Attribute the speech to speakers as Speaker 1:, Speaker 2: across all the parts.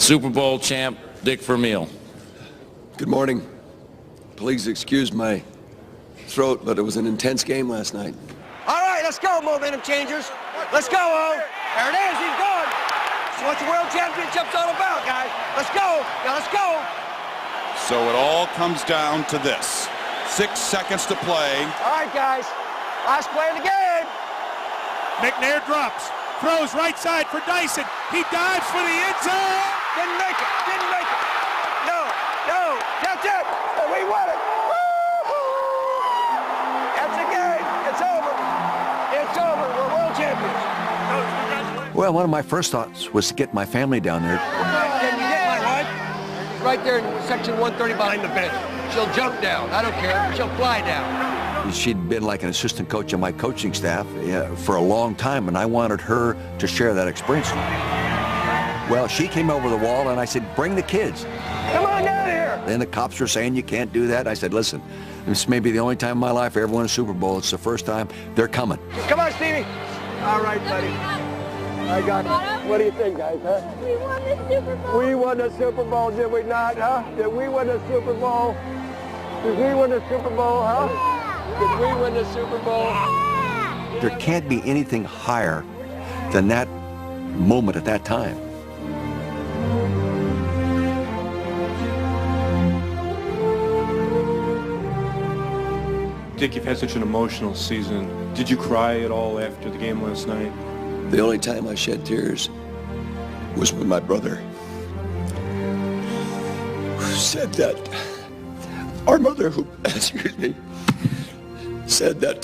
Speaker 1: Super Bowl champ Dick Vermeil.
Speaker 2: Good morning. Please excuse my throat, but it was an intense game last night.
Speaker 3: All right, let's go, momentum changers. Let's go, O. There it is, he's gone. That's what the World Championship's all about, guys. Let's go. Now let's go.
Speaker 4: So it all comes down to this. 6 seconds to play.
Speaker 3: All right, guys. Last play of the game.
Speaker 5: McNair drops. Throws right side for Dyson. He dives for the end zone.
Speaker 3: Didn't make it. Didn't make it. No. No. That's it. And we won it. Woo-hoo! That's the game. It's over. It's over. We're world champions.
Speaker 6: Well, one of my first thoughts was to get my family down there.
Speaker 3: Can you get my wife? Right there in section 130 behind the bench. She'll jump down. I don't care. She'll fly down.
Speaker 6: She'd been like an assistant coach on my coaching staff for a long time, and I wanted her to share that experience. Well, she came over the wall, and I said, bring the kids.
Speaker 3: Come on down here.
Speaker 6: Then the cops were saying you can't do that. I said, listen, this may be the only time in my life I ever won a Super Bowl. It's the first time. They're coming.
Speaker 3: Come on, Stevie. All right, buddy. I got it. What do you think, guys, huh?
Speaker 7: We won the Super Bowl.
Speaker 3: We won the Super Bowl, did we not, huh? Did we win the Super Bowl? Did we win the Super Bowl, huh? Did we win the Super Bowl?
Speaker 6: There can't be anything higher than that moment at that time.
Speaker 8: Dick, you've had such an emotional season. Did you cry at all after the game last night?
Speaker 2: The only time I shed tears was when my brother said that our mother, who, excuse me, said that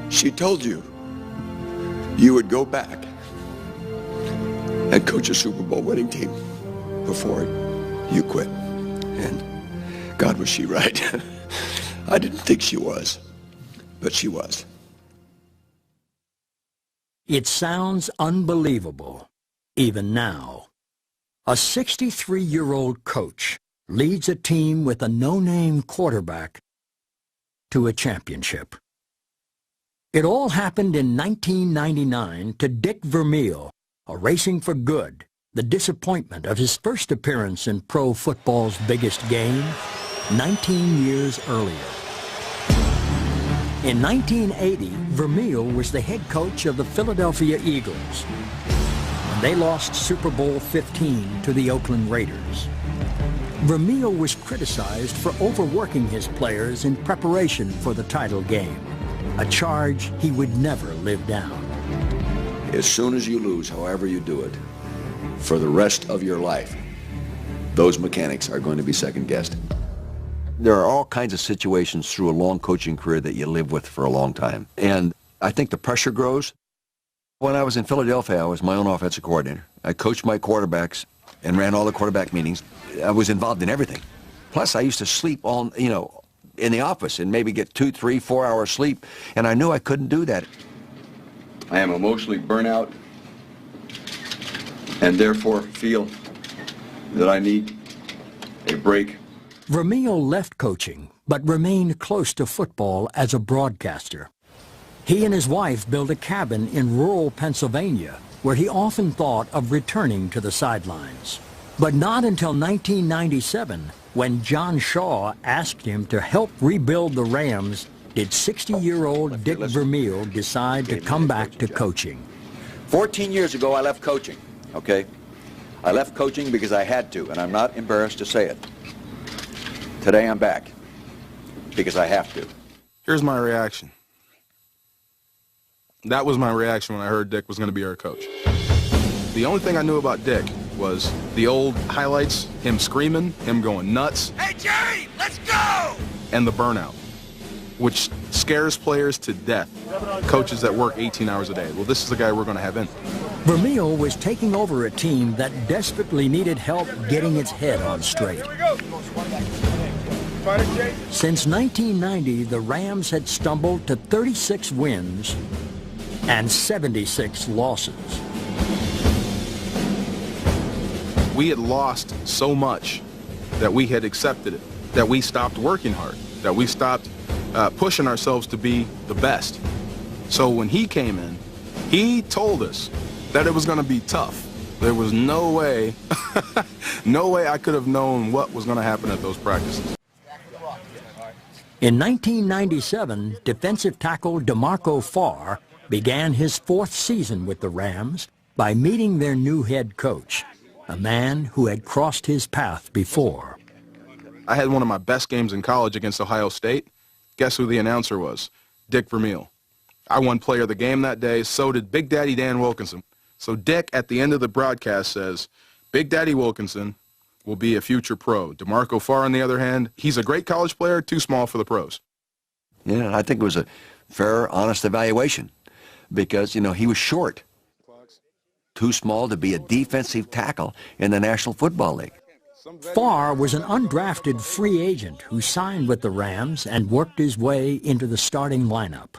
Speaker 2: she told you you would go back and coach a Super Bowl winning team before you quit. And God, was she right? I didn't think she was, but she was.
Speaker 9: It sounds unbelievable, even now. A 63-year-old coach leads a team with a no-name quarterback to a championship. It all happened in 1999 to Dick Vermeil, a racing for good, the disappointment of his first appearance in pro football's biggest game 19 years earlier. In 1980, Vermeil was the head coach of the Philadelphia Eagles, and they lost Super Bowl 15 to the Oakland Raiders. Vermeil was criticized for overworking his players in preparation for the title game, a charge he would never live down.
Speaker 2: As soon as you lose, however you do it, for the rest of your life, those mechanics are going to be second-guessed.
Speaker 6: There are all kinds of situations through a long coaching career that you live with for a long time. And I think the pressure grows. When I was in Philadelphia, I was my own offensive coordinator. I coached my quarterbacks and ran all the quarterback meetings. I was involved in everything. Plus, I used to sleep all, in the office and maybe get 2, 3, 4 hours sleep. And I knew I couldn't do that.
Speaker 2: I am emotionally burnt out and therefore feel that I need a break.
Speaker 9: Vermeil left coaching, but remained close to football as a broadcaster. He and his wife built a cabin in rural Pennsylvania, where he often thought of returning to the sidelines. But not until 1997, when John Shaw asked him to help rebuild the Rams, did 60-year-old Dick Vermeil decide to come back to coaching.
Speaker 6: 14 years ago, I left coaching, okay? I left coaching because I had to, and I'm not embarrassed to say it. Today I'm back because I have to.
Speaker 10: Here's my reaction. That was my reaction when I heard Dick was going to be our coach. The only thing I knew about Dick was the old highlights, him screaming, him going nuts.
Speaker 3: Hey, Jerry, let's go!
Speaker 10: And the burnout, which scares players to death. Coaches that work 18 hours a day. Well, this is the guy we're going to have in.
Speaker 9: Vermeil was taking over a team that desperately needed help getting its head on straight.
Speaker 3: Here we go.
Speaker 9: Since 1990, the Rams had stumbled to 36 wins and 76 losses.
Speaker 10: We had lost so much that we had accepted it, that we stopped working hard, that we stopped pushing ourselves to be the best. So when he came in, he told us that it was going to be tough, There was no way, no way I could have known what was going to happen at those practices.
Speaker 9: In 1997, defensive tackle DeMarco Farr began his fourth season with the Rams by meeting their new head coach, a man who had crossed his path before.
Speaker 10: I had one of my best games in college against Ohio State. Guess who the announcer was? Dick Vermeil. I won player of the game that day, so did Big Daddy Dan Wilkinson. So Dick, at the end of the broadcast, says, Big Daddy Wilkinson will be a future pro. DeMarco Farr, on the other hand, he's a great college player, too small for the pros.
Speaker 6: Yeah, I think it was a fair, honest evaluation because, you know, he was short. Too small to be a defensive tackle in the National Football League.
Speaker 9: Farr was an undrafted free agent who signed with the Rams and worked his way into the starting lineup.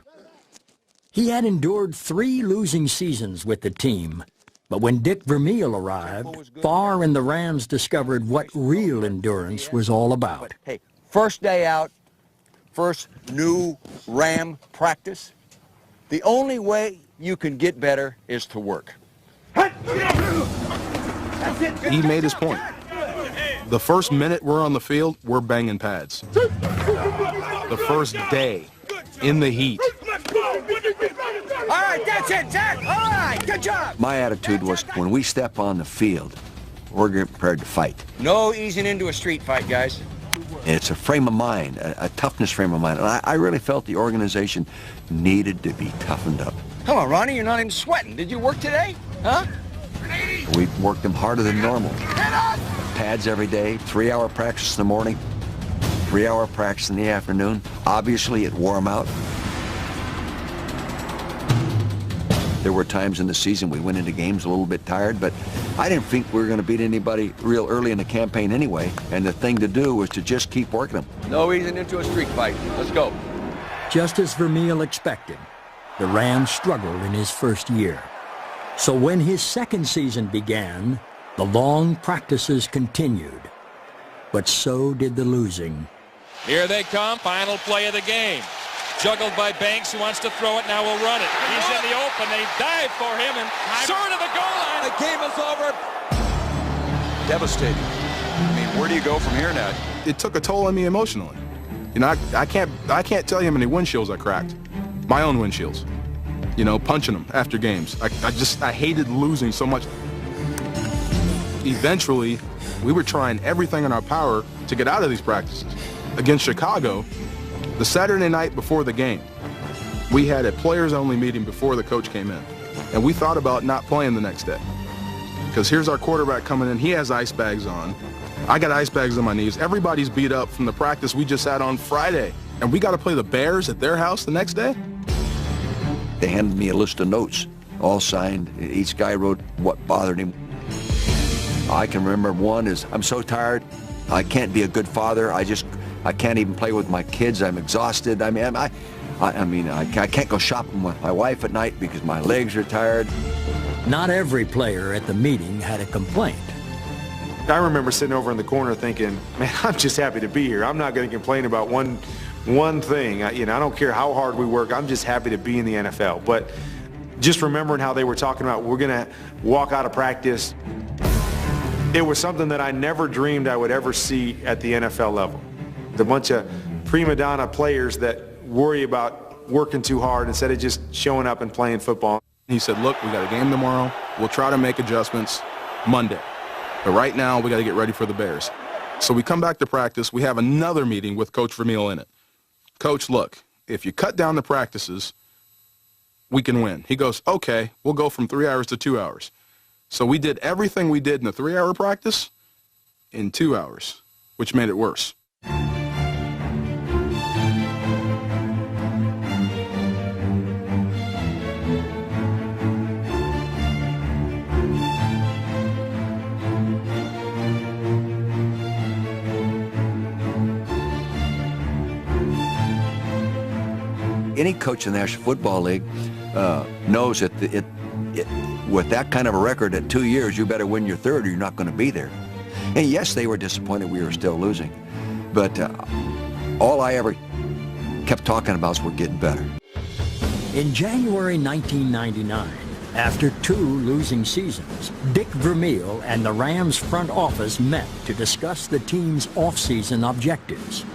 Speaker 9: He had endured 3 losing seasons with the team, but when Dick Vermeil arrived, Farr and the Rams discovered what real endurance was all about.
Speaker 3: Hey, first day out, first new Ram practice. The only way you can get better is to work.
Speaker 10: He made his point. The first minute we're on the field, we're banging pads. The first day, in the heat.
Speaker 3: All right, that's it, Zach. All right, good job.
Speaker 6: My attitude was when we step on the field, we're prepared to fight.
Speaker 3: No easing into a street fight, guys.
Speaker 6: It's a frame of mind, a toughness frame of mind. And I really felt the organization needed to be toughened up.
Speaker 3: Come on, Ronnie, you're not even sweating. Did you work today? Huh?
Speaker 6: We worked them harder than normal. Pads every day, 3-hour practice in the morning, 3-hour practice in the afternoon. Obviously, it wore them out. There were times in the season we went into games a little bit tired, but I didn't think we were going to beat anybody real early in the campaign anyway, and the thing to do was to just keep working them.
Speaker 3: No easing into a street fight. Let's go.
Speaker 9: Just as Vermeil expected, the Rams struggled in his first year. So when his second season began, the long practices continued. But so did the losing.
Speaker 1: Here they come, final play of the game. Juggled by Banks, who wants to throw it, now will run it. He's in the open, they dive for him, and short of the goal line.
Speaker 2: The game is over. Devastating. I mean, where do you go from here now?
Speaker 10: It took a toll on me emotionally. You know, I can't tell you how many windshields I cracked. My own windshields. You know, punching them after games. I hated losing so much. Eventually, we were trying everything in our power to get out of these practices. Against Chicago, the Saturday night before the game, we had a players-only meeting before the coach came in. And we thought about not playing the next day. Because here's our quarterback coming in. He has ice bags on. I got ice bags on my knees. Everybody's beat up from the practice we just had on Friday. And we got to play the Bears at their house the next day?
Speaker 6: They handed me a list of notes, all signed. Each guy wrote what bothered him. I can remember one is, I'm so tired, I can't be a good father. I can't even play with my kids. I'm exhausted. I can't go shopping with my wife at night because my legs are tired.
Speaker 9: Not every player at the meeting had a complaint.
Speaker 8: I remember sitting over in the corner thinking, man, I'm just happy to be here. I'm not going to complain about one thing. I don't care how hard we work. I'm just happy to be in the NFL. But just remembering how they were talking about we're going to walk out of practice, it was something that I never dreamed I would ever see at the NFL level. The bunch of prima donna players that worry about working too hard instead of just showing up and playing football.
Speaker 10: He said, look, we got a game tomorrow. We'll try to make adjustments Monday. But right now, we got to get ready for the Bears. So we come back to practice. We have another meeting with Coach Vermeil in it. Coach, look, if you cut down the practices, we can win. He goes, okay, we'll go from 3 hours to 2 hours. So we did everything we did in the 3-hour practice in 2 hours, which made it worse.
Speaker 6: Any coach in the National Football League knows that with that kind of a record at 2 years, you better win your third or you're not going to be there. And yes, they were disappointed we were still losing. But all I ever kept talking about is we're getting better.
Speaker 9: In January 1999, After 2 losing seasons, Dick Vermeil and the Rams front office met to discuss the team's offseason objectives.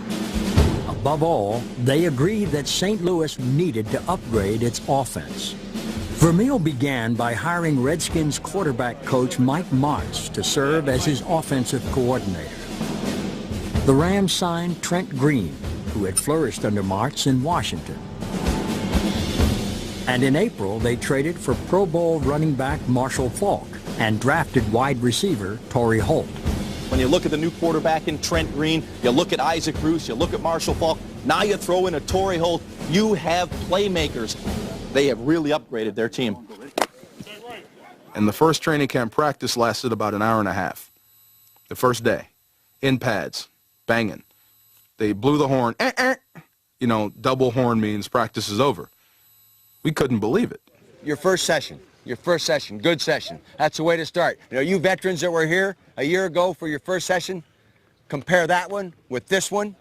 Speaker 9: Above all, they agreed that St. Louis needed to upgrade its offense. Vermeil began by hiring Redskins quarterback coach Mike Martz to serve as his offensive coordinator. The Rams signed Trent Green, who had flourished under Martz in Washington. And in April, they traded for Pro Bowl running back Marshall Faulk and drafted wide receiver Torrey Holt.
Speaker 7: When you look at the new quarterback in Trent Green, you look at Isaac Bruce, you look at Marshall Faulk, now you throw in a Torrey Holt, you have playmakers. They have really upgraded their team.
Speaker 10: And the first training camp practice lasted about an hour and a half. The first day, in pads, banging. They blew the horn. You know, double horn means practice is over. We couldn't believe it.
Speaker 11: Your first session, good session. That's the way to start. You know, you veterans that were here a year ago for your first session, compare that one with this one,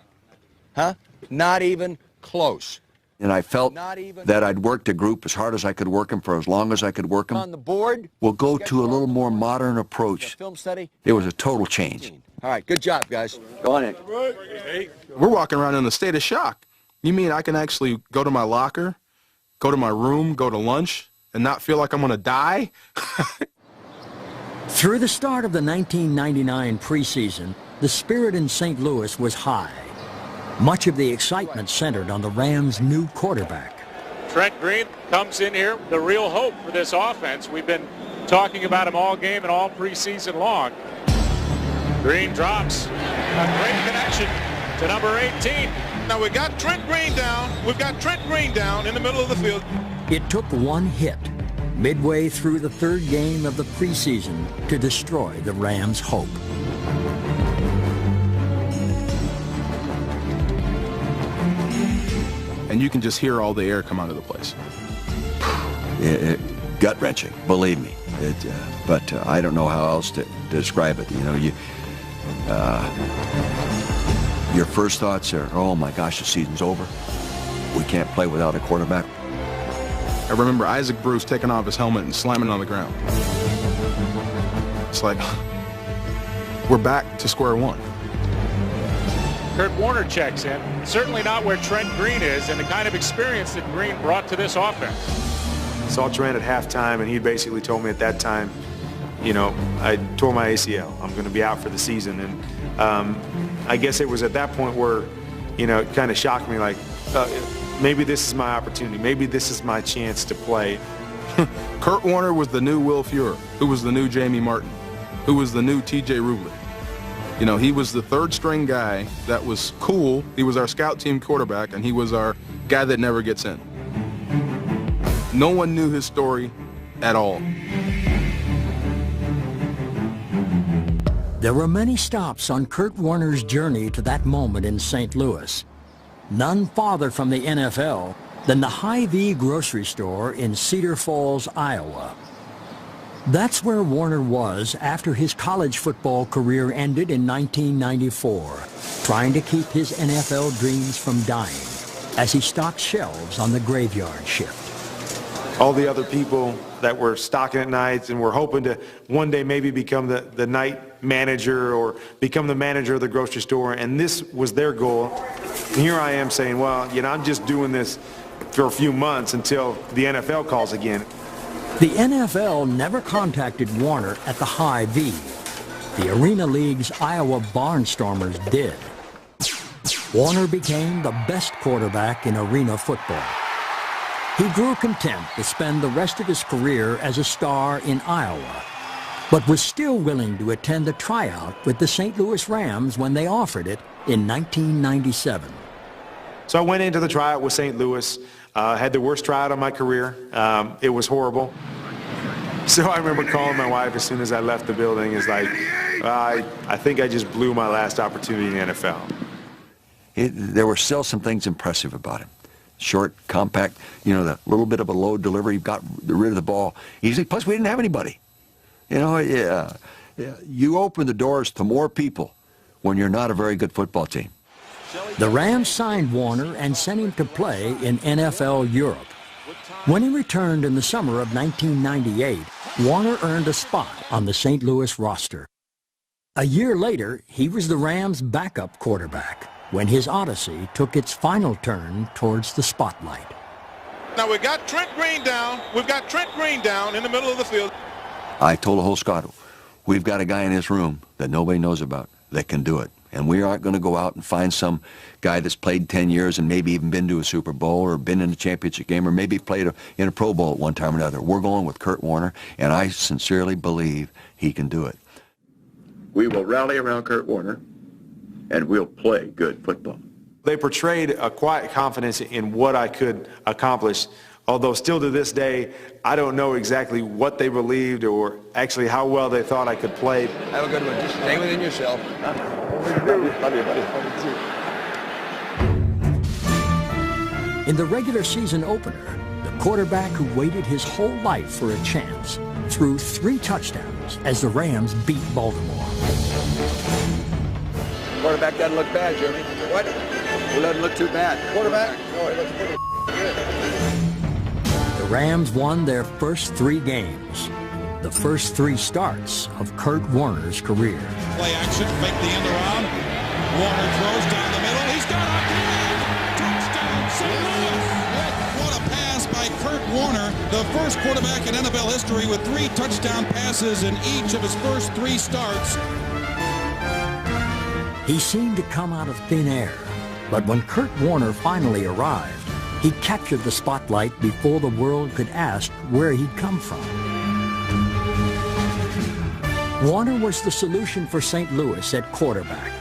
Speaker 11: huh? Not even close.
Speaker 6: And I felt that I'd worked a group as hard as I could work them for as long as I could work them.
Speaker 11: On the board,
Speaker 6: we'll go to a little more modern approach.
Speaker 11: Film study.
Speaker 6: It was a total change.
Speaker 11: All right, good job, guys. Go on in.
Speaker 10: We're walking around in a state of shock. You mean I can actually go to my locker, go to my room, go to lunch, and not feel like I'm going to die?
Speaker 9: Through the start of the 1999 preseason, the spirit in St. Louis was high. Much of the excitement centered on the Rams' new quarterback.
Speaker 5: Trent Green comes in here, the real hope for this offense. We've been talking about him all game and all preseason long. Green drops. A great connection to number 18.
Speaker 12: Now we got Trent Green down. We've got Trent Green down in the middle of the field.
Speaker 9: It took one hit, midway through the 3rd game of the preseason, to destroy the Rams' hope.
Speaker 10: And you can just hear all the air come out of the place.
Speaker 6: Gut-wrenching, believe me. But I don't know how else to describe it. You know, your first thoughts are, oh my gosh, the season's over. We can't play without a quarterback.
Speaker 10: I remember Isaac Bruce taking off his helmet and slamming it on the ground. It's like, we're back to square one.
Speaker 5: Kurt Warner checks in. Certainly not where Trent Green is and the kind of experience that Green brought to this offense.
Speaker 8: Saw Trent at halftime, and he basically told me at that time, you know, I tore my ACL. I'm going to be out for the season. And I guess it was at that point where, you know, it kind of shocked me, like, maybe this is my opportunity. Maybe this is my chance to play.
Speaker 10: Kurt Warner was the new Will Fuhrer, who was the new Jamie Martin, who was the new T.J. Rubler. You know, he was the 3rd-string guy that was cool. He was our scout team quarterback, and he was our guy that never gets in. No one knew his story at all.
Speaker 9: There were many stops on Kurt Warner's journey to that moment in St. Louis. None farther from the NFL than the Hy-Vee grocery store in Cedar Falls, Iowa. That's where Warner was after his college football career ended in 1994, trying to keep his NFL dreams from dying as he stocked shelves on the graveyard shift.
Speaker 8: All the other people that were stocking at nights and were hoping to one day maybe become the night manager or become the manager of the grocery store, and this was their goal. And here I am saying, well, you know, I'm just doing this for a few months until the NFL calls again.
Speaker 9: The NFL never contacted Warner at the Hy-Vee. The Arena League's Iowa Barnstormers did. Warner became the best quarterback in arena football. He grew content to spend the rest of his career as a star in Iowa, but was still willing to attend a tryout with the St. Louis Rams when they offered it in 1997.
Speaker 8: So I went into the tryout with St. Louis. Had the worst tryout of my career. It was horrible. So I remember calling my wife as soon as I left the building. It's like, I think I just blew my last opportunity in the NFL.
Speaker 6: There were still some things impressive about him. Short, compact, you know, the little bit of a low delivery, got rid of the ball easily. Plus, we didn't have anybody. You know, you open the doors to more people when you're not a very good football team.
Speaker 9: The Rams signed Warner and sent him to play in NFL Europe. When he returned in the summer of 1998, Warner earned a spot on the St. Louis roster. A year later, he was the Rams' backup quarterback when his odyssey took its final turn towards the spotlight.
Speaker 12: Now we've got Trent Green down. We've got Trent Green down in the middle of the field.
Speaker 6: I told the whole squad, we've got a guy in this room that nobody knows about that can do it. And we aren't going to go out and find some guy that's played 10 years and maybe even been to a Super Bowl or been in a championship game or maybe played in a Pro Bowl at one time or another. We're going with Kurt Warner, and I sincerely believe he can do it.
Speaker 2: We will rally around Kurt Warner, and we'll play good football.
Speaker 8: They portrayed a quiet confidence in what I could accomplish, although still to this day, I don't know exactly what they believed or actually how well they thought I could play.
Speaker 11: Have a good one. Just stay within yourself.
Speaker 9: In the regular season opener, the quarterback who waited his whole life for a chance threw 3 touchdowns as the Rams beat Baltimore.
Speaker 11: Quarterback doesn't look bad, Jimmy. What? It doesn't look too bad. Quarterback? No, it looks pretty good.
Speaker 9: The Rams won their first 3 games, the first 3 starts of Kurt Warner's career.
Speaker 13: Play action, fake the end around. Warner throws down the middle. He's got a touchdown, St. Louis. What a pass by Kurt Warner, the first quarterback in NFL history with 3 touchdown passes in each of his first 3 starts.
Speaker 9: He seemed to come out of thin air, but when Kurt Warner finally arrived, he captured the spotlight before the world could ask where he'd come from. Warner was the solution for St. Louis at quarterback.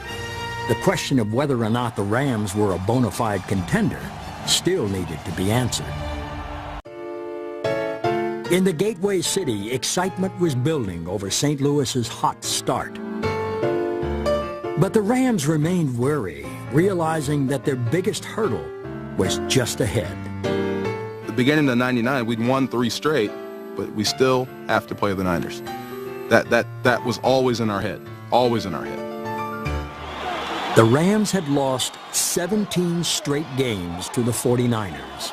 Speaker 9: The question of whether or not the Rams were a bona fide contender still needed to be answered. In the Gateway City, excitement was building over St. Louis's hot start. But the Rams remained wary, realizing that their biggest hurdle was just ahead.
Speaker 10: At the beginning of '99, we'd won 3 straight, but we still have to play the Niners. That was always in our head, always in our head.
Speaker 9: The Rams had lost 17 straight games to the 49ers.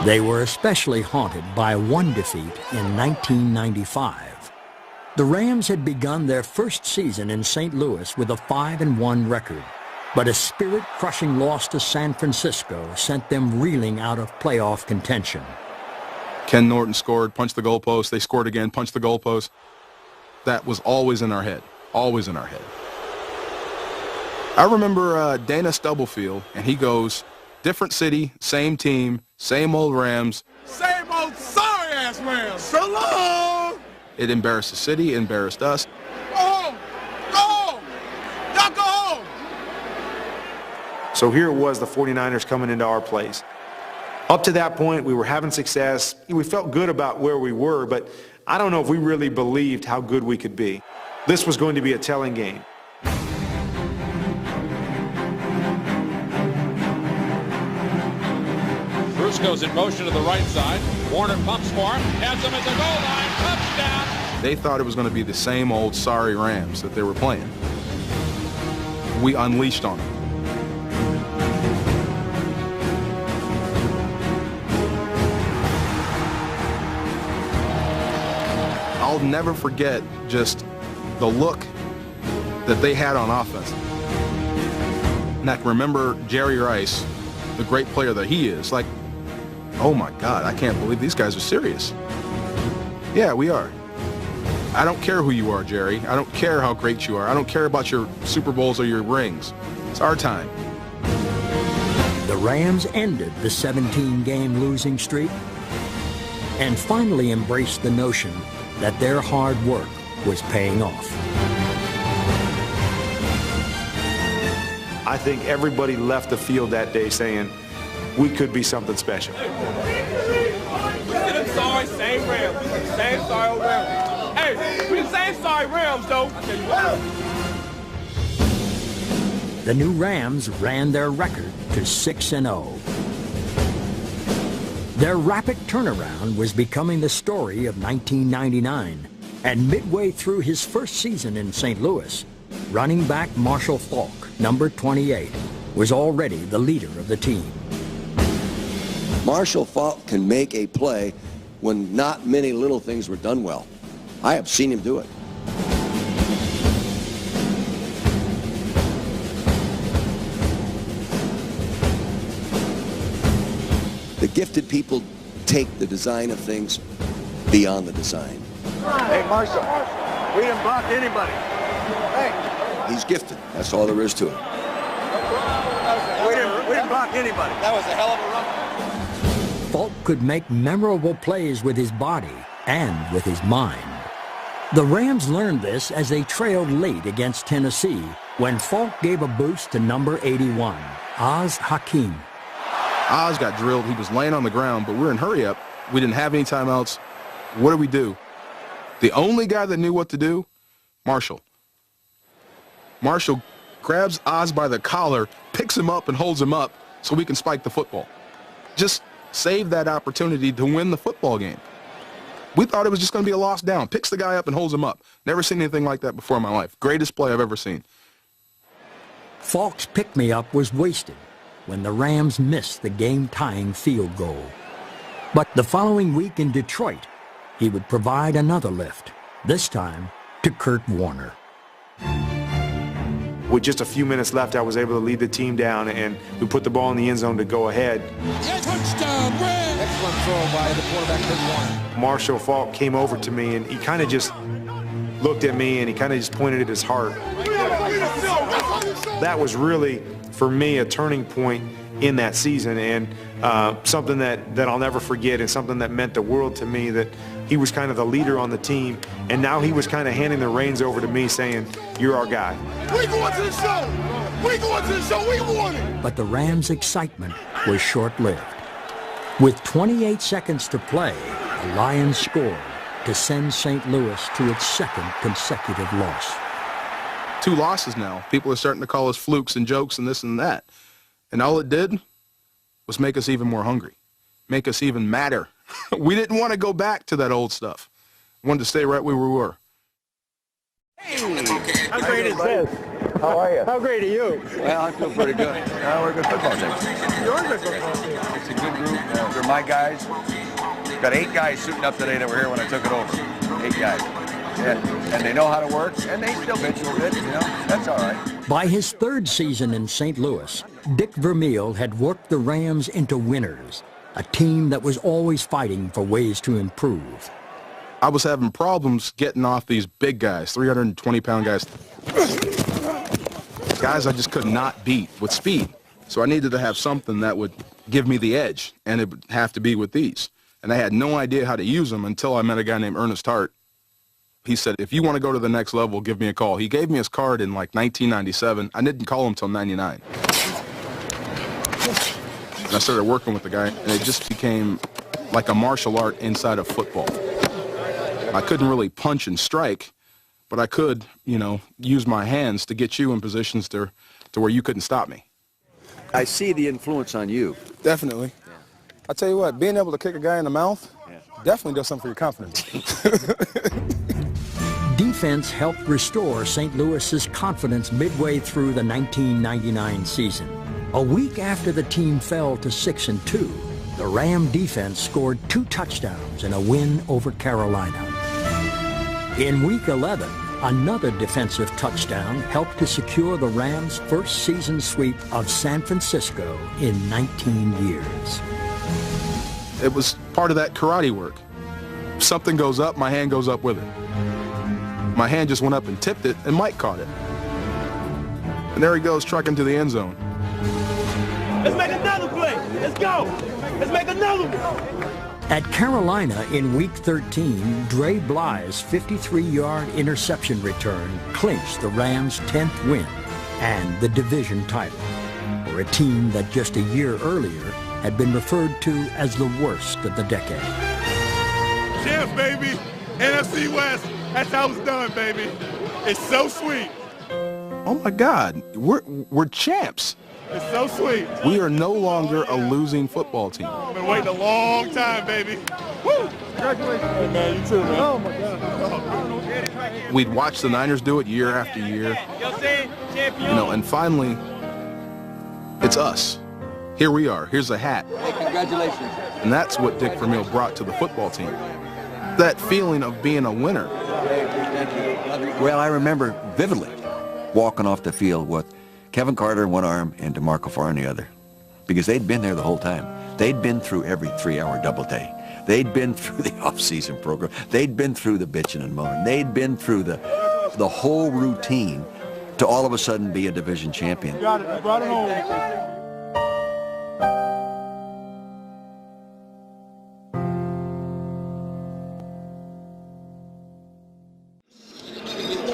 Speaker 9: They were especially haunted by one defeat in 1995. The Rams had begun their first season in St. Louis with a 5-1 record, but a spirit-crushing loss to San Francisco sent them reeling out of playoff contention.
Speaker 10: Ken Norton scored, punched the goalpost. They scored again, punched the goalpost. That was always in our head, always in our head. I remember Dana Stubblefield, and he goes, different city, same team, same old Rams.
Speaker 12: Same old sorry-ass Rams. So long!
Speaker 10: It embarrassed the city, it embarrassed us.
Speaker 12: Go home! Go home! Y'all go home!
Speaker 8: So here it was, the 49ers coming into our place. Up to that point, we were having success. We felt good about where we were, but I don't know if we really believed how good we could be. This was going to be a telling game.
Speaker 1: Bruce goes in motion to the right side. Warner pumps for him, has him at the goal line, touchdown!
Speaker 10: They thought it was going to be the same old sorry Rams that they were playing. We unleashed on them. I'll never forget just the look that they had on offense. And I can remember Jerry Rice, the great player that he is, like, oh my God, I can't believe these guys are serious. Yeah, we are. I don't care who you are, Jerry. I don't care how great you are. I don't care about your Super Bowls or your rings. It's our time.
Speaker 9: The Rams ended the 17-game losing streak and finally embraced the notion that their hard work was paying off.
Speaker 8: I think everybody left the field that day saying, we could be something special.
Speaker 3: Sorry, same Rams. Same sorry old Rams. Hey, we the same sorry Rams, though. I tell you what.
Speaker 9: The new Rams ran their record to 6-0. Their rapid turnaround was becoming the story of 1999, and midway through his first season in St. Louis, running back Marshall Faulk, number 28, was already the leader of the team.
Speaker 6: Marshall Faulk can make a play when not many little things were done well. I have seen him do it. The gifted people take the design of things beyond the design.
Speaker 3: Hey, Marshall, we didn't block anybody. Hey.
Speaker 6: He's gifted. That's all there is to him.
Speaker 3: We didn't block anybody. That was a hell of a run.
Speaker 9: Faulk could make memorable plays with his body and with his mind. The Rams learned this as they trailed late against Tennessee when Faulk gave a boost to number 81, Oz Hakeem.
Speaker 10: Oz got drilled. He was laying on the ground, but we're in hurry up. We didn't have any timeouts. What do? The only guy that knew what to do, Marshall. Marshall grabs Oz by the collar, picks him up and holds him up so we can spike the football. Just save that opportunity to win the football game. We thought it was just going to be a lost down. Picks the guy up and holds him up. Never seen anything like that before in my life. Greatest play I've ever seen.
Speaker 9: Faulk's pick-me-up was wasted when the Rams missed the game-tying field goal. But the following week in Detroit, he would provide another lift, this time to Kurt Warner.
Speaker 8: With just a few minutes left, I was able to lead the team down, and we put the ball in the end zone to go ahead.
Speaker 13: Yeah, touchdown, Rams!
Speaker 11: Excellent throw by the quarterback, Kurt Warner.
Speaker 8: Marshall Faulk came over to me, and he kind of just looked at me, and he kind of just pointed at his heart. That was really, for me, a turning point in that season, and something that I'll never forget, and something that meant the world to me, that he was kind of the leader on the team, and now he was kind of handing the reins over to me, saying, "You're our guy."
Speaker 3: We going to the show. We going to the show. We won it.
Speaker 9: But the Rams' excitement was short-lived. With 28 seconds to play, the Lions scored to send St. Louis to its second consecutive loss.
Speaker 10: 2 losses now. People are starting to call us flukes and jokes and this and that. And all it did was make us even more hungry, make us even madder. We didn't want to go back to that old stuff. We wanted to stay right where we were.
Speaker 3: Hey, how great is this? How are you? How great are you?
Speaker 6: Well, I feel pretty good. We're a good football team.
Speaker 3: You're a good football team.
Speaker 6: It's a good group. They're my guys. Got 8 guys suiting up today that were here when I took it over. 8 guys. And they know how to work, and they still bitch a little bit, you know. That's all right.
Speaker 9: By his 3rd season in St. Louis, Dick Vermeil had worked the Rams into winners, a team that was always fighting for ways to improve.
Speaker 10: I was having problems getting off these big guys, 320-pound guys. Guys I just could not beat with speed. So I needed to have something that would give me the edge, and it would have to be with these. And I had no idea how to use them until I met a guy named Ernest Hart. He said, "If you want to go to the next level, give me a call." He gave me his card in like 1997. I didn't call him until 99. And I started working with the guy, and it just became like a martial art inside of football. I couldn't really punch and strike, but I could, you know, use my hands to get you in positions to where you couldn't stop me.
Speaker 6: I see the influence on you.
Speaker 10: Definitely. I tell you what, being able to kick a guy in the mouth definitely does something for your confidence.
Speaker 9: Defense helped restore St. Louis's confidence midway through the 1999 season. A week after the team fell to 6-2, the Ram defense scored 2 touchdowns in a win over Carolina. In Week 11, another defensive touchdown helped to secure the Rams' first season sweep of San Francisco in 19 years.
Speaker 10: It was part of that karate work. If something goes up, my hand goes up with it. My hand just went up and tipped it, and Mike caught it. And there he goes, trucking to the end zone.
Speaker 3: Let's make another play. Let's go. Let's make another one.
Speaker 9: At Carolina in Week 13, Dre Bly's 53-yard interception return clinched the Rams' 10th win and the division title for a team that just a year earlier had been referred to as the worst of the decade.
Speaker 12: Champs, baby. NFC West. That's how it's done, baby. It's so sweet.
Speaker 10: Oh my God, we're champs.
Speaker 12: It's so sweet.
Speaker 10: We are no longer a losing football team.
Speaker 12: I've been waiting a long time, baby. Woo! Congratulations. Hey, man, you too, man. Oh, my God.
Speaker 10: We'd watch the Niners do it year after year. You know, and finally, it's us. Here we are. Here's a hat.
Speaker 11: Hey, congratulations.
Speaker 10: And that's what Dick Vermeil brought to the football team. That feeling of being a winner.
Speaker 11: Hey, thank you. Love you.
Speaker 6: Well, I remember vividly walking off the field with Kevin Carter in one arm and DeMarco Farr in the other, because they'd been there the whole time. They'd been through every 3-hour doubleday. They'd been through the off-season program. They'd been through the bitching and moaning. They'd been through the whole routine to all of a sudden be a division champion.
Speaker 12: Got it. Brought it home.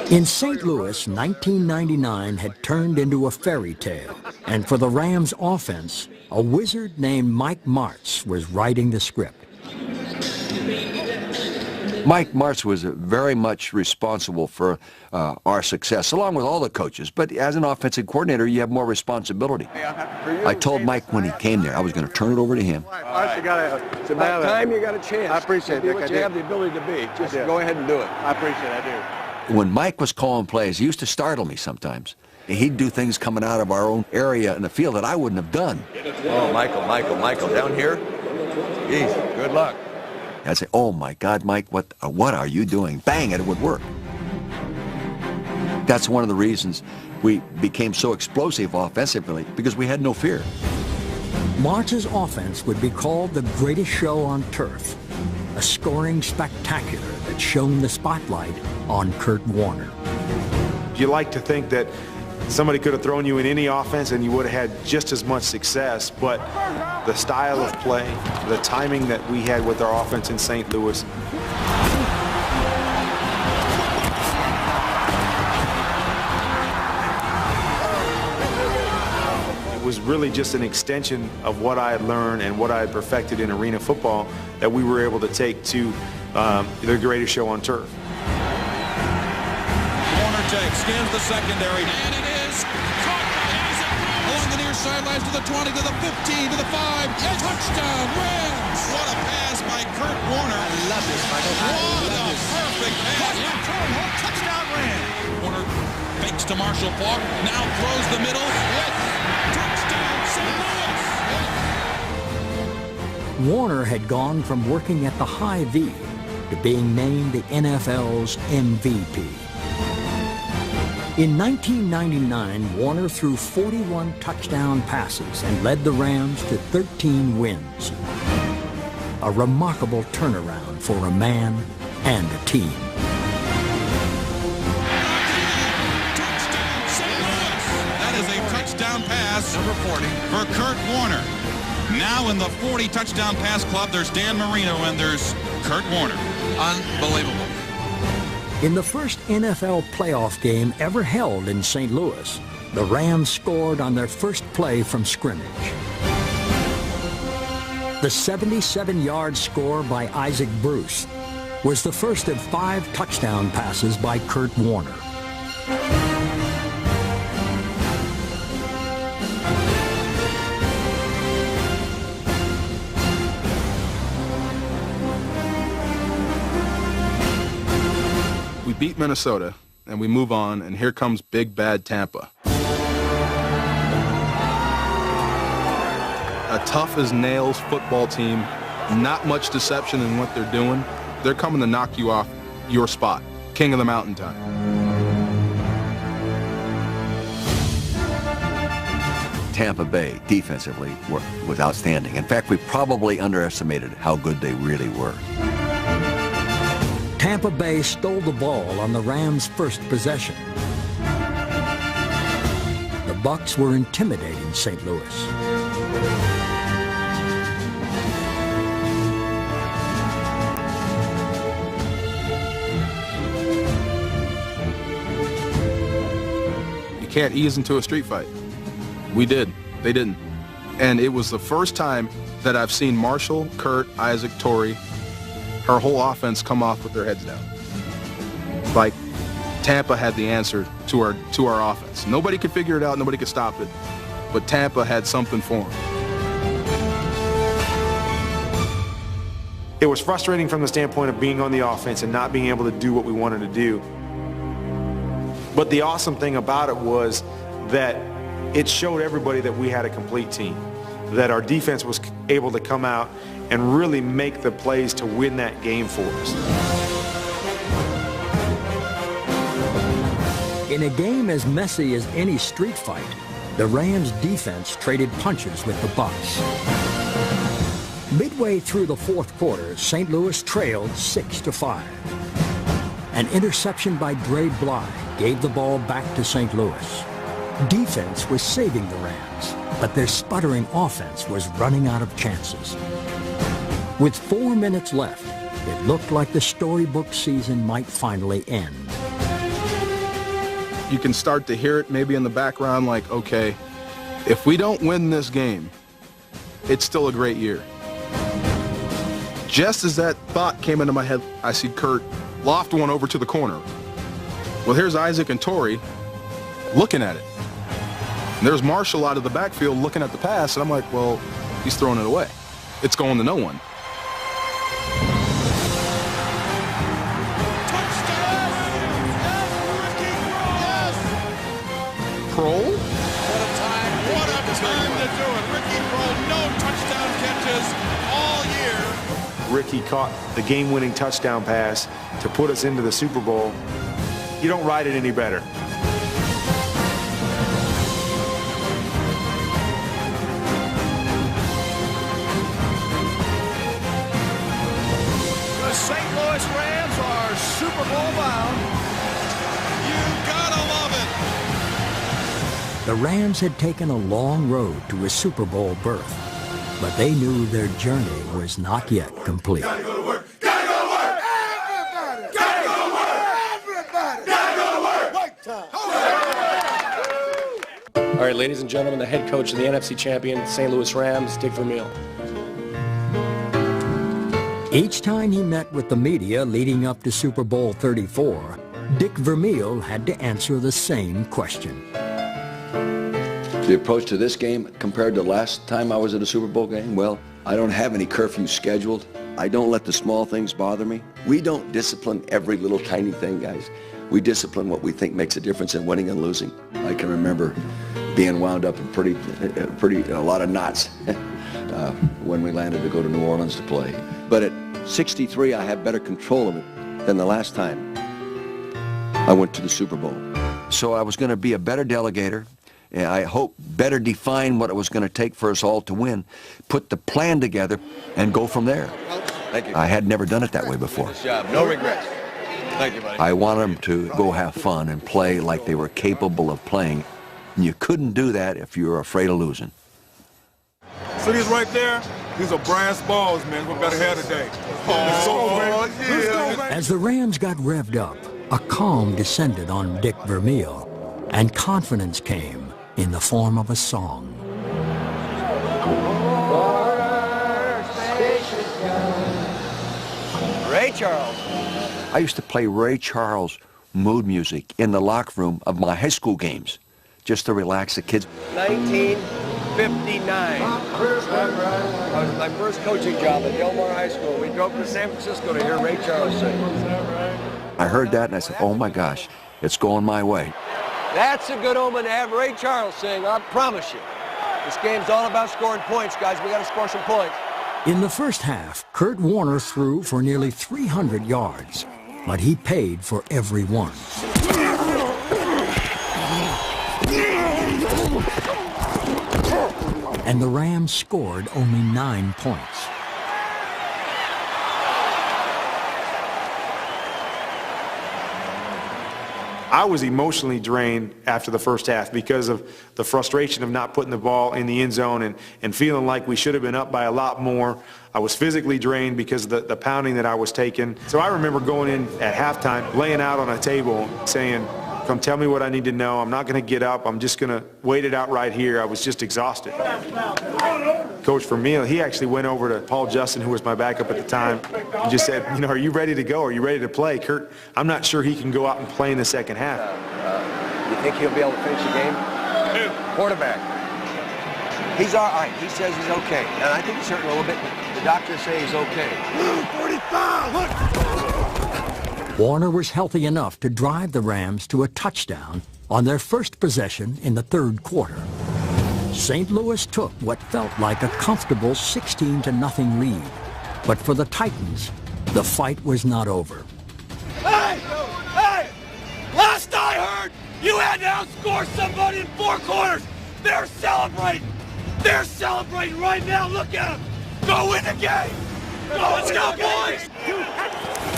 Speaker 9: In St. Louis, 1999 had turned into a fairy tale, and for the Rams offense, a wizard named Mike Martz was writing the script.
Speaker 6: Mike Martz was very much responsible for our success, along with all the coaches. But as an offensive coordinator, you have more responsibility. I told Mike when he came there, I was going to turn it over to him.
Speaker 2: It's about time you got a chance.
Speaker 8: I appreciate it,
Speaker 2: to be
Speaker 8: Dick,
Speaker 2: what
Speaker 8: I
Speaker 2: you
Speaker 8: do.
Speaker 2: have the ability to be. Just go ahead and do it.
Speaker 8: I appreciate it. I do.
Speaker 6: When Mike was calling plays, he used to startle me sometimes. He'd do things coming out of our own area in the field that I wouldn't have done.
Speaker 2: Oh, Michael, down here? Geez, good luck.
Speaker 6: I'd say, oh my God, Mike, what are you doing? Bang, and it would work. That's one of the reasons we became so explosive offensively, because we had no fear.
Speaker 9: Martz's offense would be called the greatest show on turf, a scoring spectacular that shone the spotlight on Kurt Warner.
Speaker 8: You like to think that somebody could have thrown you in any offense and you would have had just as much success, but the style of play, the timing that we had with our offense in St. Louis, it was really just an extension of what I had learned and what I had perfected in arena football that we were able to take to the greatest show on turf.
Speaker 13: Warner takes, scans the secondary, and it is caught by Isaac along the near sidelines to the 20, to the 15, to the 5. Touchdown, Rams! What a pass by Kurt Warner. I love this, Michael. What a perfect pass. Touchdown, Rams! Warner fakes to Marshall Faulk, now throws the middle. Touchdown, St. Louis!
Speaker 9: Warner had gone from working at the High V to being named the NFL's MVP. In 1999, Warner threw 41 touchdown passes and led the Rams to 13 wins. A remarkable turnaround for a man and a team.
Speaker 13: Touchdown, St. Louis! That is a touchdown pass, number 40, for Kurt Warner. Now in the 40 touchdown pass club, there's Dan Marino and there's Kurt Warner. Unbelievable.
Speaker 9: In the first NFL playoff game ever held in St. Louis, the Rams scored on their first play from scrimmage. The 77-yard score by Isaac Bruce was the first of 5 touchdown passes by Kurt Warner.
Speaker 10: We beat Minnesota, and we move on, and here comes big bad Tampa. A tough-as-nails football team, not much deception in what they're doing. They're coming to knock you off your spot. King of the Mountain time.
Speaker 6: Tampa Bay, defensively, was outstanding. In fact, we probably underestimated how good they really were.
Speaker 9: Tampa Bay stole the ball on the Rams' first possession. The Bucs were intimidating St. Louis.
Speaker 10: You can't ease into a street fight. We did. They didn't. And it was the first time that I've seen Marshall, Kurt, Isaac, Torrey, our whole offense come off with their heads down. Like Tampa had the answer to our offense. Nobody could figure it out. Nobody could stop it. But Tampa had something for them.
Speaker 8: it was frustrating from the standpoint of being on the offense and not being able to do what we wanted to do. But the awesome thing about it was that it showed everybody that we had a complete team. that our defense was able to come out and really make the plays to win that game for us.
Speaker 9: In a game as messy as any street fight, the Rams' defense traded punches with the Bucs. Midway through the fourth quarter, St. Louis trailed 6-5. An interception by Dre Bly gave the ball back to St. Louis. Defense was saving the Rams, but their sputtering offense was running out of chances. With 4 minutes left, it looked like the storybook season might finally end.
Speaker 10: You can start to hear it maybe in the background like, okay, if we don't win this game, it's still a great year. Just as that thought came into my head, I see Kurt loft one over to the corner. Well, here's Isaac and Torrey looking at it. And there's Marshall out of the backfield looking at the pass, and I'm like, well, he's throwing it away. It's going to no one. Kroll?
Speaker 13: What a time to do it. Ricky Kroll, no touchdown catches all year.
Speaker 8: Ricky caught the game-winning touchdown pass to put us into the Super Bowl. You don't write it any better.
Speaker 13: The St. Louis Rams are Super Bowl bound. You gotta love it.
Speaker 9: The Rams had taken a long road to a Super Bowl berth, but they knew their journey was not yet complete.
Speaker 12: Gotta go to work. Gotta go to work. Everybody. Gotta go to work. Everybody. Gotta go to work. Work time.
Speaker 14: All right, ladies and gentlemen, the head coach of the NFC champion St. Louis Rams, Dick Vermeil.
Speaker 9: Each time he met with the media leading up to Super Bowl 34, Dick Vermeil had to answer the same question.
Speaker 6: The approach to this game compared to last time I was at a Super Bowl game, well, I don't have any curfews scheduled. I don't let the small things bother me. We don't discipline every little tiny thing, guys. We discipline what we think makes a difference in winning and losing. I can remember being wound up in a lot of knots when we landed to go to New Orleans to play. But at 63, I have better control of it than the last time I went to the Super Bowl. So I was going to be a better delegator. And I hope better define what it was going to take for us all to win, put the plan together, and go from there.
Speaker 11: Thank you.
Speaker 6: I had never done it that way before.
Speaker 11: Good job. No regrets. Thank you, buddy.
Speaker 6: I wanted them to go have fun and play like they were capable of playing. And you couldn't do that if you were afraid of losing.
Speaker 12: See these right there? These are brass balls, man. What we got to have today.
Speaker 9: As the Rams got revved up, a calm descended on Dick Vermeil, and confidence came in the form of a song.
Speaker 11: Ray Charles.
Speaker 6: I used to play Ray Charles mood music in the locker room of my high school games, just to relax the kids.
Speaker 11: 1959. That was my first coaching job at Delmar High School. We drove to San Francisco to hear Ray Charles sing.
Speaker 6: I heard that and I said, oh my gosh, it's going my way.
Speaker 11: That's a good omen to have Ray Charles sing, I promise you. This game's all about scoring points, guys. We got to score some points.
Speaker 9: In the first half, Kurt Warner threw for nearly 300 yards, but he paid for every one. And the Rams scored only 9 points.
Speaker 8: I was emotionally drained after the first half because of the frustration of not putting the ball in the end zone and feeling like we should have been up by a lot more. I was physically drained because of the pounding that I was taking. So I remember going in at halftime, laying out on a table, saying, come tell me what I need to know. I'm not going to get up. I'm just going to wait it out right here. I was just exhausted. Coach Vermeil, he actually went over to Paul Justin, who was my backup at the time, and just said, you know, are you ready to go? Are you ready to play? Kurt, I'm not sure he can go out and play in the second half.
Speaker 11: You think he'll be able to finish the game? Quarterback. He's all right. He says he's okay. And I think he's hurting a little bit. The doctors say he's okay. 45, look!
Speaker 9: Warner was healthy enough to drive the Rams to a touchdown on their first possession in the third quarter. St. Louis took what felt like a comfortable 16-0 lead. But for the Titans, the fight was not over.
Speaker 3: Hey! Hey! Last I heard, you had to outscore somebody in 4 quarters. They're celebrating. They're celebrating right now. Look at them. Go win the game. Let's go, boys.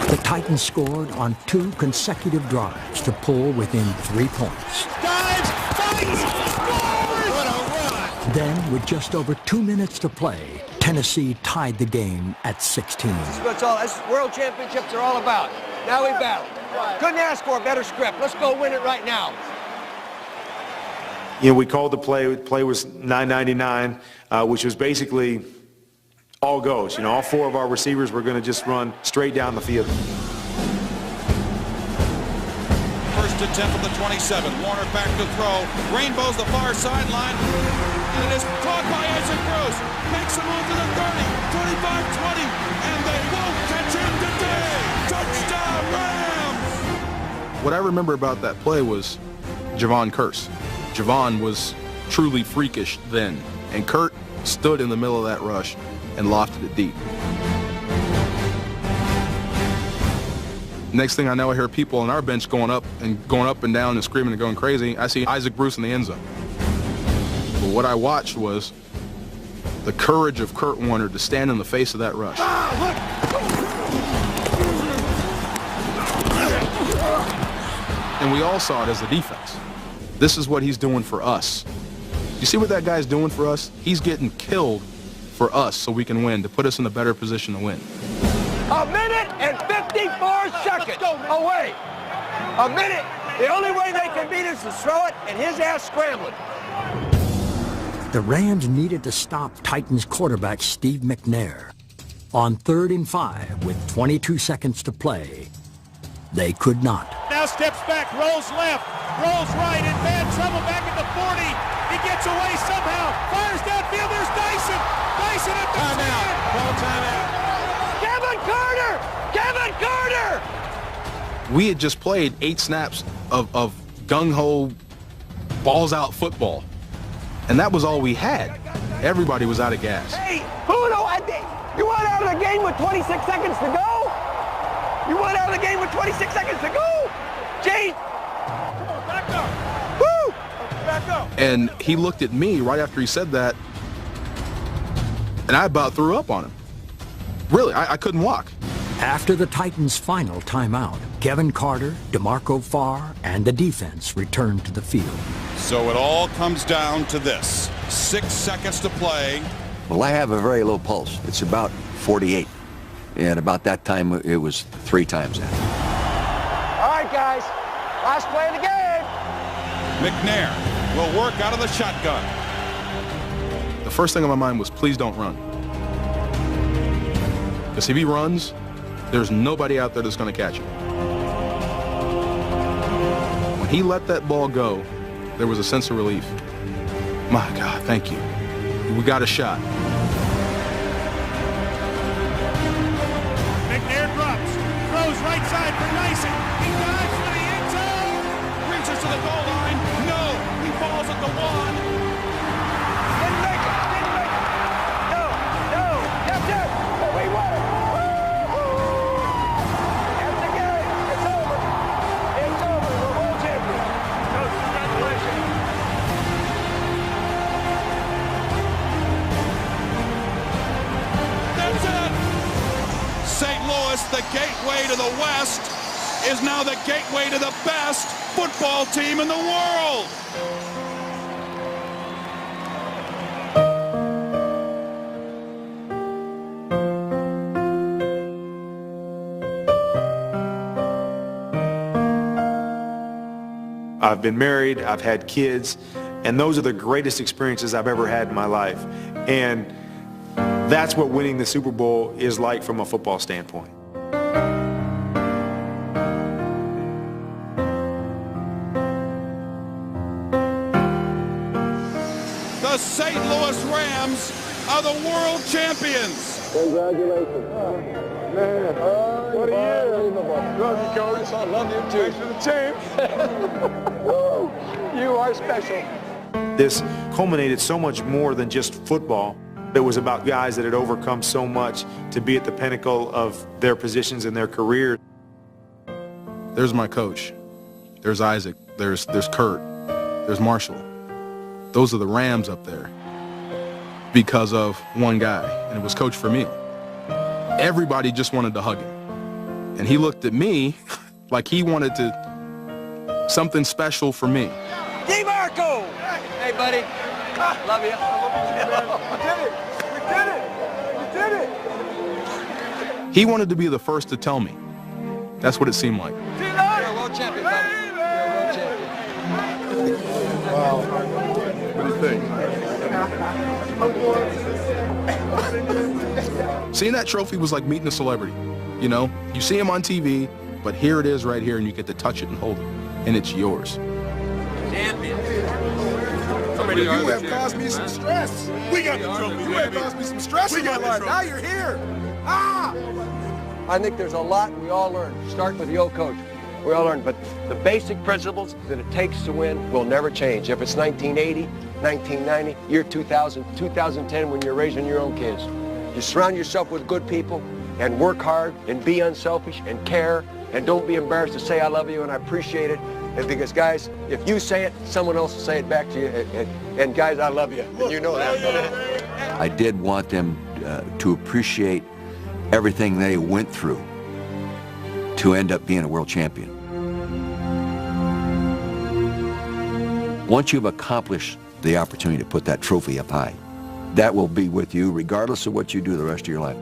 Speaker 9: The Titans scored on 2 consecutive drives to pull within 3 points.
Speaker 3: Dives, fights, scores! What a run!
Speaker 9: Then, with just over 2 minutes to play, Tennessee tied the game at 16.
Speaker 11: This is what that's World Championships are all about. Now we battle. Couldn't ask for a better script. Let's go win it right now.
Speaker 8: You know, we called the play. The play was 9.99, which was basically all goes. You know, all 4 of our receivers were going to just run straight down the field.
Speaker 13: First attempt at the 27. Warner back to throw. Rainbows the far sideline. And it is caught by Isaac Bruce. Makes him on to the 30, 25-20. And they won't catch him today. Touchdown, Rams!
Speaker 10: What I remember about that play was Javon Curse. Javon was truly freakish then, and Kurt stood in the middle of that rush and lofted it deep. Next thing I know, I hear people on our bench going up and down and screaming and going crazy. I see Isaac Bruce in the end zone. But what I watched was the courage of Kurt Warner to stand in the face of that rush. And we all saw it as the defense. This is what he's doing for us. You see what that guy's doing for us? He's getting killed for us so we can win, to put us in a better position to win.
Speaker 3: A minute and 54 seconds away. A minute. The only way they can beat us is throw it and his ass scrambling.
Speaker 9: The Rams needed to stop Titans quarterback Steve McNair. On 3rd and 5 with 22 seconds to play, they could not.
Speaker 5: Now steps back, rolls left, rolls right, in bad trouble back at the 40. He gets away somehow, fires downfield, there's Dyson. Dyson at the 10. Ball timeout. Kevin Carter! Kevin Carter!
Speaker 10: We had just played 8 snaps of gung-ho, balls-out football. And that was all we had. Everybody was out of gas.
Speaker 3: Hey, you went out of the game with 26 seconds to go? You went out of the game with 26 seconds to go? Jay! Back up! Woo! Back up!
Speaker 10: And he looked at me right after he said that, and I about threw up on him. Really, I couldn't walk.
Speaker 9: After the Titans' final timeout, Kevin Carter, DeMarco Farr, and the defense returned to the field.
Speaker 4: So it all comes down to this. 6 seconds to play.
Speaker 6: Well, I have a very low pulse. It's about 48. And about that time, it was 3 times that.
Speaker 3: All right, guys. Last play of the game.
Speaker 4: McNair will work out of the shotgun.
Speaker 10: The first thing on my mind was, please don't run. Because if he runs, there's nobody out there that's going to catch him. When he let that ball go, there was a sense of relief. My God, thank you. We got a shot.
Speaker 5: McNair drops, throws right side for Dyson. He dives for the end zone. Reaches to the goal line. No, he falls at the 1.
Speaker 3: Didn't make it. Didn't make it. No. That's it. We won it. That's the game. It's over. It's over. We're world champions. Coach, congratulations.
Speaker 13: That's it. St. Louis, the gateway to the West, is now the gateway to the best football team in the world.
Speaker 8: I've been married, I've had kids, and those are the greatest experiences I've ever had in my life. And that's what winning the Super Bowl is like from a football standpoint.
Speaker 13: The St. Louis Rams are the world champions.
Speaker 3: Congratulations. Man, what a year. Love you, Coach. I love you, too. Thanks for the team. You are special.
Speaker 8: This culminated so much more than just football. It was about guys that had overcome so much to be at the pinnacle of their positions in their career.
Speaker 10: There's my coach. There's Isaac. There's Kurt. There's Marshall. Those are the Rams up there because of one guy, and it was Coach Vermeil. Everybody just wanted to hug him. And he looked at me like he wanted to something special for me.
Speaker 11: DeMarco! Hey, buddy. Love you.
Speaker 8: We did it!
Speaker 10: He wanted to be the first to tell me. That's what it seemed like.
Speaker 11: You're a world champion, buddy. You're a world champion.
Speaker 12: Wow. What do you think?
Speaker 10: Seeing that trophy was like meeting a celebrity. You know, you see him on TV, but here it is right here, and you get to touch it and hold it, and it's yours.
Speaker 11: Champion.
Speaker 12: You have caused me some stress. We got the trophy. You have caused me some stress in my life. Now you're here. Ah!
Speaker 11: I think there's a lot we all learn. Start with the old coach. We all learn, but the basic principles that it takes to win will never change. If it's 1980, 1990, year 2000, 2010, when you're raising your own kids. You surround yourself with good people and work hard and be unselfish and care and don't be embarrassed to say I love you and I appreciate it. And because, guys, if you say it, someone else will say it back to you. And guys, I love you. And you know that.
Speaker 6: I did want them to appreciate everything they went through to end up being a world champion. Once you've accomplished the opportunity to put that trophy up high, that will be with you regardless of what you do the rest of your life.